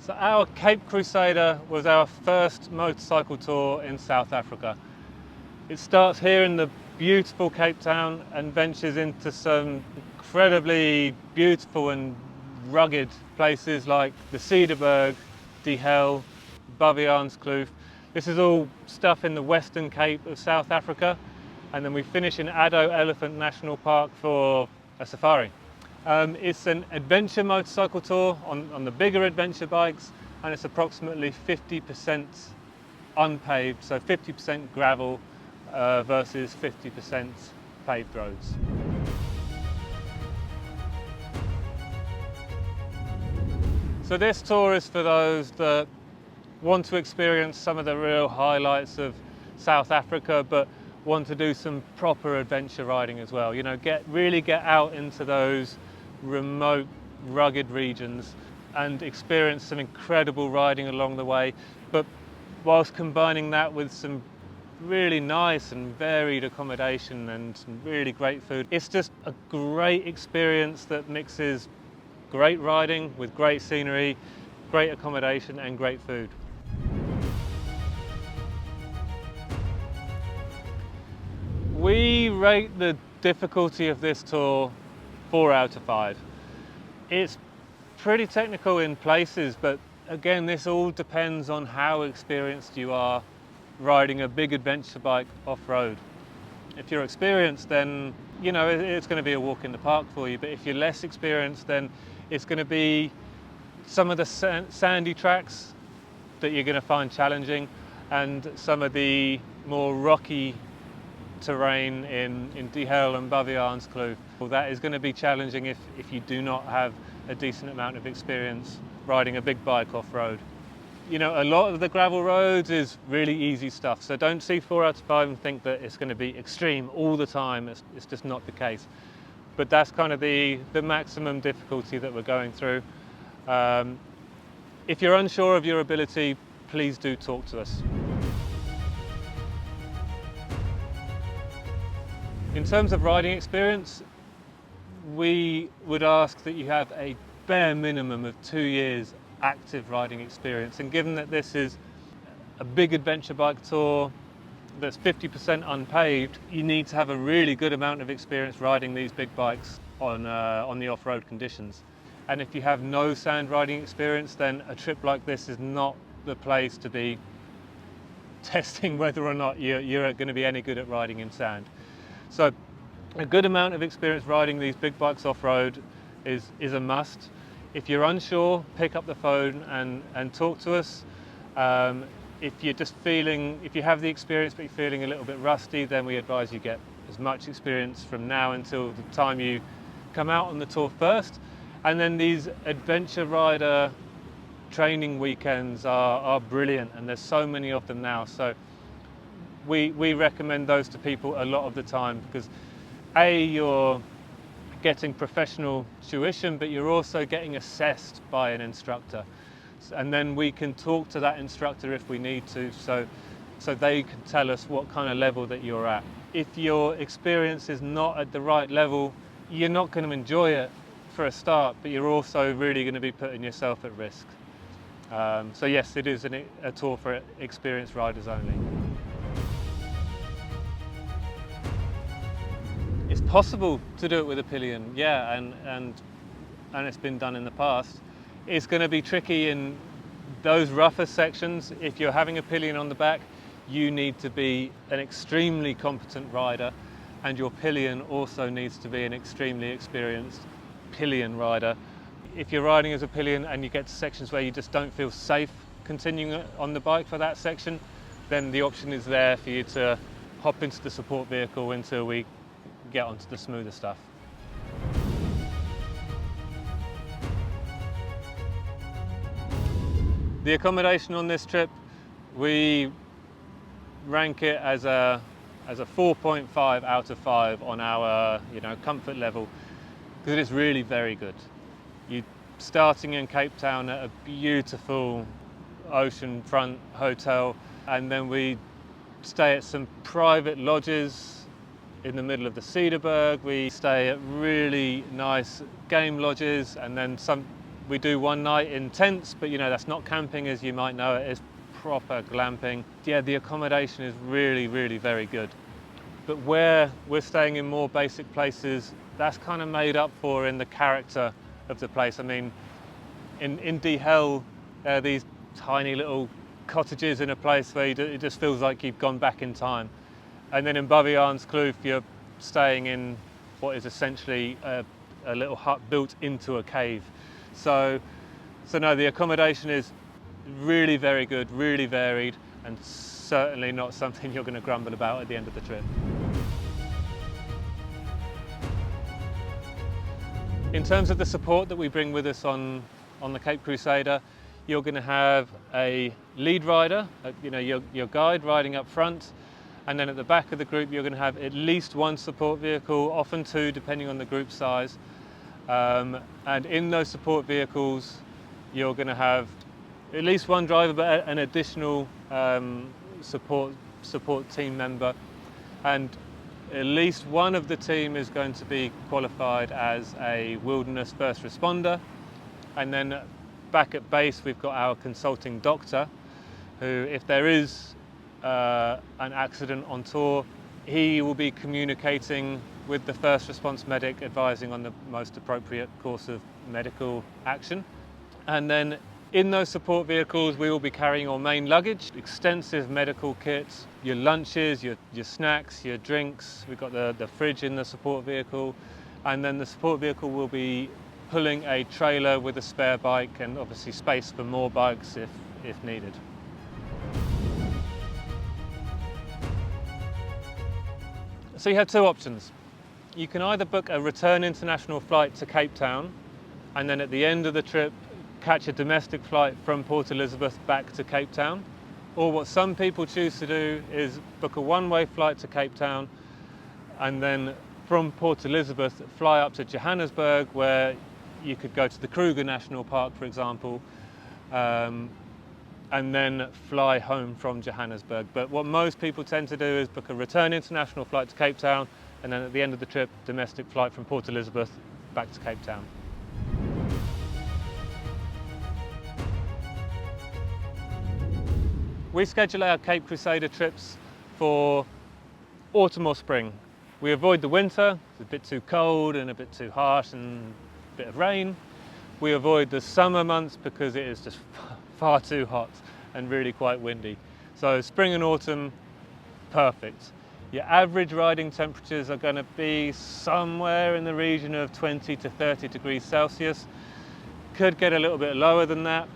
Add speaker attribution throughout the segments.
Speaker 1: So our Cape Crusader was our first motorcycle tour in South Africa. It starts here in the beautiful Cape Town and ventures into some incredibly beautiful and rugged places like the Cederberg, Die Hel, Baviaanskloof. This is all stuff in the Western Cape of South Africa. And then we finish in Addo Elephant National Park for a safari. It's an adventure motorcycle tour on the bigger adventure bikes, and it's approximately 50% unpaved, so 50% gravel versus 50% paved roads. So this tour is for those that want to experience some of the real highlights of South Africa, but want to do some proper adventure riding as well. You know, really get out into those remote, rugged regions and experience some incredible riding along the way, but whilst combining that with some really nice and varied accommodation and some really great food. It's just a great experience that mixes great riding with great scenery, great accommodation and great food. We rate the difficulty of this tour 4 out of 5. It's pretty technical in places, but again, this all depends on how experienced you are riding a big adventure bike off-road. If you're experienced, then you know it's going to be a walk in the park for you, but if you're less experienced, then it's going to be some of the sandy tracks that you're going to find challenging, and some of the more rocky terrain in Die Hel and Baviaanskloof. Well, that is going to be challenging if you do not have a decent amount of experience riding a big bike off-road. You know, a lot of the gravel roads is really easy stuff, so don't see 4 out of 5 and think that it's going to be extreme all the time. It's just not the case. But that's kind of the maximum difficulty that we're going through. If you're unsure of your ability, please do talk to us. In terms of riding experience, we would ask that you have a bare minimum of 2 years active riding experience. And given that this is a big adventure bike tour that's 50% unpaved, you need to have a really good amount of experience riding these big bikes on the off-road conditions. And if you have no sand riding experience, then a trip like this is not the place to be testing whether or not you're going to be any good at riding in sand. So a good amount of experience riding these big bikes off-road is a must. If you're unsure, pick up the phone and talk to us. If you're if you have the experience but you're feeling a little bit rusty, then we advise you get as much experience from now until the time you come out on the tour first. And then these adventure rider training weekends are brilliant, and there's so many of them now. So we recommend those to people a lot of the time, because A, you're getting professional tuition, but you're also getting assessed by an instructor. And then we can talk to that instructor if we need to, so they can tell us what kind of level that you're at. If your experience is not at the right level, you're not going to enjoy it for a start, but you're also really going to be putting yourself at risk. So yes, it is a tour for experienced riders only. It's possible to do it with a pillion, yeah, and it's been done in the past. It's going to be tricky in those rougher sections. If you're having a pillion on the back, you need to be an extremely competent rider, and your pillion also needs to be an extremely experienced pillion rider. If you're riding as a pillion and you get to sections where you just don't feel safe continuing on the bike for that section, then the option is there for you to hop into the support vehicle until we get onto the smoother stuff. The accommodation on this trip, we rank it as a 4.5 out of 5 on our comfort level, because it is really very good. You're starting in Cape Town at a beautiful oceanfront hotel, and then we stay at some private lodges in the middle of the Cederberg. We stay at really nice game lodges, and then We do one night in tents, but you know, that's not camping as you might know it, it's proper glamping. Yeah, the accommodation is really, really very good. But where we're staying in more basic places, that's kind of made up for in the character of the place. I mean, in D Hell, there are these tiny little cottages in a place where it just feels like you've gone back in time. And then in Bovey-Arnskloof, you're staying in what is essentially a little hut built into a cave. So no, the accommodation is really very good, really varied, and certainly not something you're going to grumble about at the end of the trip. In terms of the support that we bring with us on the Cape Crusader, you're going to have a lead rider, you know, your guide riding up front, and then at the back of the group you're going to have at least one support vehicle, often two depending on the group size. And in those support vehicles you're going to have at least one driver but an additional support team member, and at least one of the team is going to be qualified as a wilderness first responder. And then back at base we've got our consulting doctor, who, if there is an accident on tour, he will be communicating with the first response medic, advising on the most appropriate course of medical action. And then in those support vehicles we will be carrying our main luggage, extensive medical kits, your lunches, your snacks, your drinks. We've got the fridge in the support vehicle, and then the support vehicle will be pulling a trailer with a spare bike and obviously space for more bikes if needed. So you have two options. You can either book a return international flight to Cape Town, and then at the end of the trip catch a domestic flight from Port Elizabeth back to Cape Town. Or what some people choose to do is book a one-way flight to Cape Town, and then from Port Elizabeth fly up to Johannesburg, where you could go to the Kruger National Park, for example, and then fly home from Johannesburg. But what most people tend to do is book a return international flight to Cape Town, and then at the end of the trip, domestic flight from Port Elizabeth back to Cape Town. We schedule our Cape Crusader trips for autumn or spring. We avoid the winter, it's a bit too cold and a bit too harsh and a bit of rain. We avoid the summer months because it is just far too hot and really quite windy. So spring and autumn, perfect. Your average riding temperatures are going to be somewhere in the region of 20 to 30 degrees Celsius. Could get a little bit lower than that,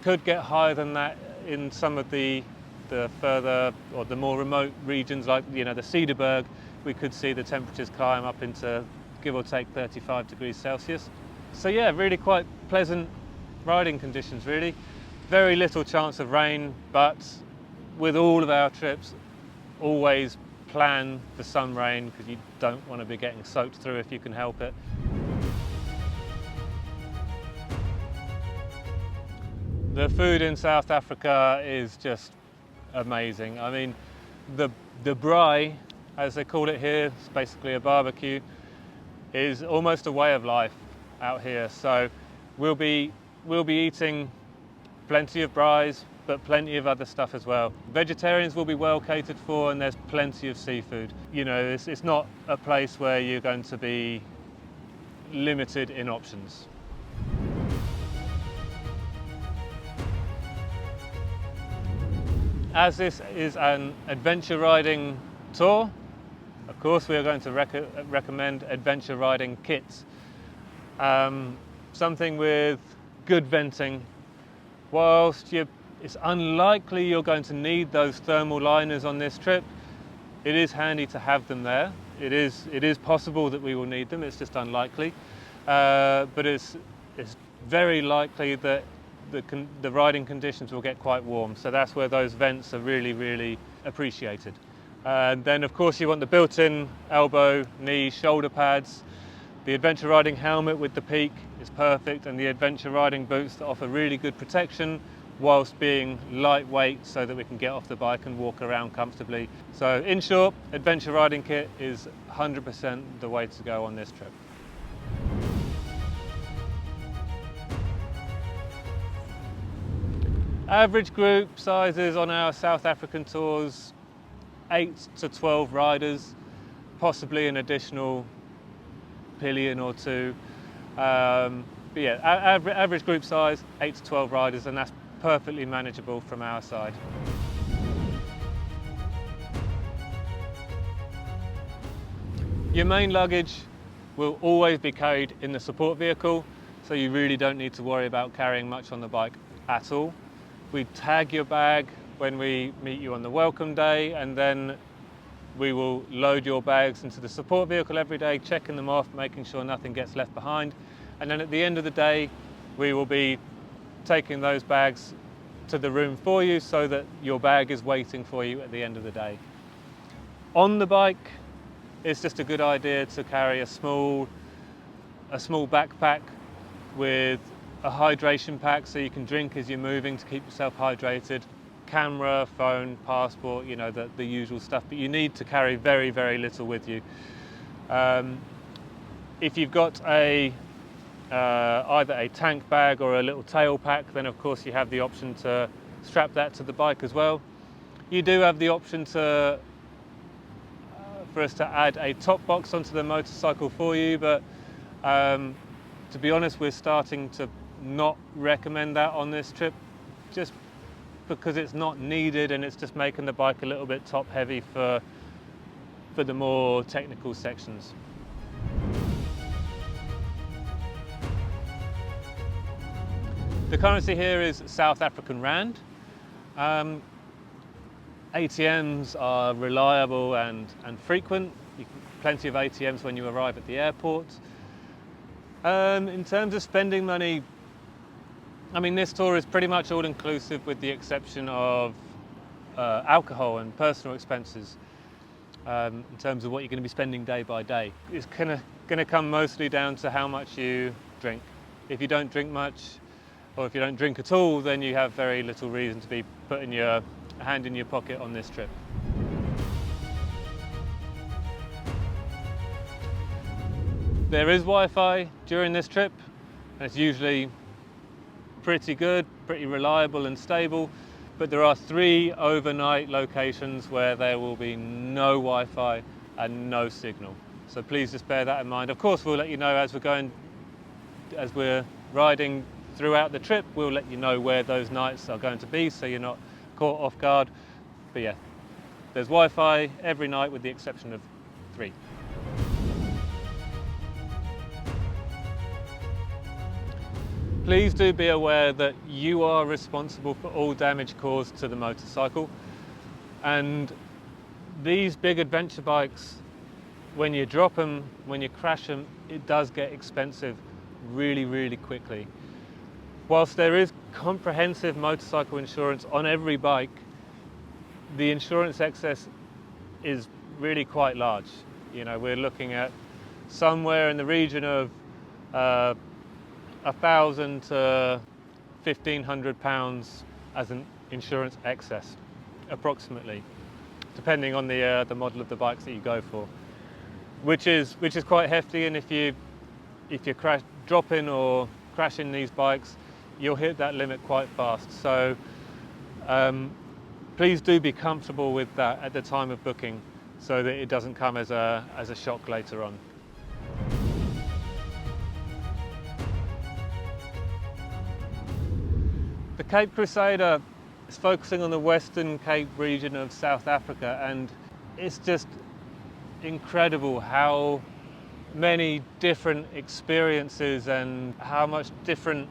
Speaker 1: could get higher than that in some of the further or the more remote regions, like, you know, the Cederberg. We could see the temperatures climb up into give or take 35 degrees Celsius. So yeah, really quite pleasant riding conditions really. Very little chance of rain, but with all of our trips, always plan for some rain because you don't want to be getting soaked through if you can help it. The food in South Africa is just amazing. I mean, the braai, as they call it here, it's basically a barbecue, is almost a way of life out here. So we'll be eating plenty of braais, but plenty of other stuff as well. Vegetarians will be well catered for, and there's plenty of seafood. You know, it's not a place where you're going to be limited in options. As this is an adventure riding tour, of course we are going to recommend adventure riding kits. Something with good venting. Whilst it's unlikely you're going to need those thermal liners on this trip, it is handy to have them there. It is possible that we will need them, it's just unlikely. But it's very likely that the riding conditions will get quite warm, so that's where those vents are really, really appreciated. And then of course you want the built-in elbow, knee, shoulder pads. The adventure riding helmet with the peak is perfect, and the adventure riding boots that offer really good protection whilst being lightweight so that we can get off the bike and walk around comfortably. So in short, adventure riding kit is 100% the way to go on this trip. Average group sizes on our South African tours, 8 to 12 riders, possibly an additional pillion or two. But yeah, average group size, 8 to 12 riders, and that's perfectly manageable from our side. Your main luggage will always be carried in the support vehicle, so you really don't need to worry about carrying much on the bike at all. We tag your bag when we meet you on the welcome day, and then we will load your bags into the support vehicle every day, checking them off, making sure nothing gets left behind. And then at the end of the day, we will be taking those bags to the room for you so that your bag is waiting for you at the end of the day. On the bike, it's just a good idea to carry a small backpack with a hydration pack so you can drink as you're moving to keep yourself hydrated. Camera, phone, passport, you know, the usual stuff, but you need to carry very, very little with you. If you've got either a tank bag or a little tail pack, then of course you have the option to strap that to the bike as well. You do have the option for us to add a top box onto the motorcycle for you, but to be honest, we're starting to not recommend that on this trip, just because it's not needed and it's just making the bike a little bit top heavy for the more technical sections. The currency here is South African Rand. ATMs are reliable and frequent. Plenty of ATMs when you arrive at the airport. In terms of spending money, I mean, this tour is pretty much all inclusive with the exception of alcohol and personal expenses. In terms of what you're going to be spending day by day, it's going to come mostly down to how much you drink. If you don't drink much, or if you don't drink at all, then you have very little reason to be putting your hand in your pocket on this trip. There is Wi-Fi during this trip, and it's usually pretty good, pretty reliable and stable, but there are 3 overnight locations where there will be no Wi-Fi and no signal. So please just bear that in mind. Of course, we'll let you know as we're riding throughout the trip, we'll let you know where those nights are going to be so you're not caught off guard. But yeah, there's Wi-Fi every night with the exception of 3. Please do be aware that you are responsible for all damage caused to the motorcycle, and these big adventure bikes, when you drop them, when you crash them, it does get expensive really, really quickly. Whilst there is comprehensive motorcycle insurance on every bike, the insurance excess is really quite large. You know, we're looking at somewhere in the region of £1,000 to £1,500 as an insurance excess, approximately, depending on the model of the bikes that you go for, which is quite hefty. And if you dropping or crashing these bikes, you'll hit that limit quite fast. So please do be comfortable with that at the time of booking, so that it doesn't come as a shock later on. The Cape Crusader is focusing on the Western Cape region of South Africa, and it's just incredible how many different experiences and how much different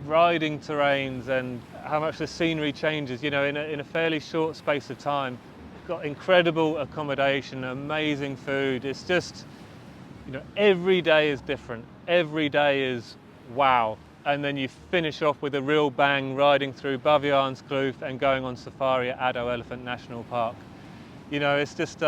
Speaker 1: riding terrains and how much the scenery changes, you know, in a fairly short space of time. We've got incredible accommodation, amazing food. It's just, you know, every day is different. Every day is wow. And then you finish off with a real bang, riding through Baviaanskloof and going on safari at Addo Elephant National Park. You know, it's just,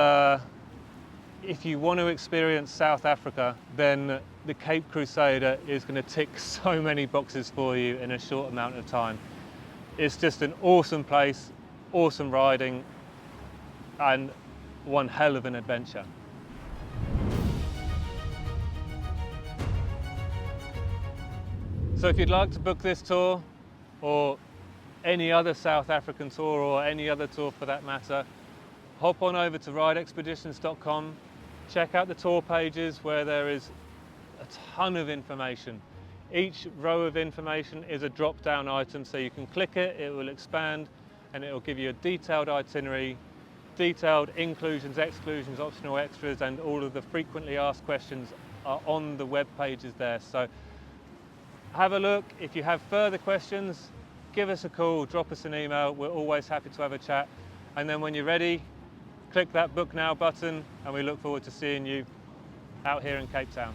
Speaker 1: if you want to experience South Africa, then the Cape Crusader is going to tick so many boxes for you in a short amount of time. It's just an awesome place, awesome riding, and one hell of an adventure. So if you'd like to book this tour or any other South African tour or any other tour for that matter, hop on over to rideexpeditions.com, check out the tour pages where there is a ton of information. Each row of information is a drop-down item, so you can click it, it will expand, and it will give you a detailed itinerary, detailed inclusions, exclusions, optional extras, and all of the frequently asked questions are on the web pages there. So have a look. If you have further questions, give us a call, drop us an email. We're always happy to have a chat. And then when you're ready, click that book now button, and we look forward to seeing you out here in Cape Town.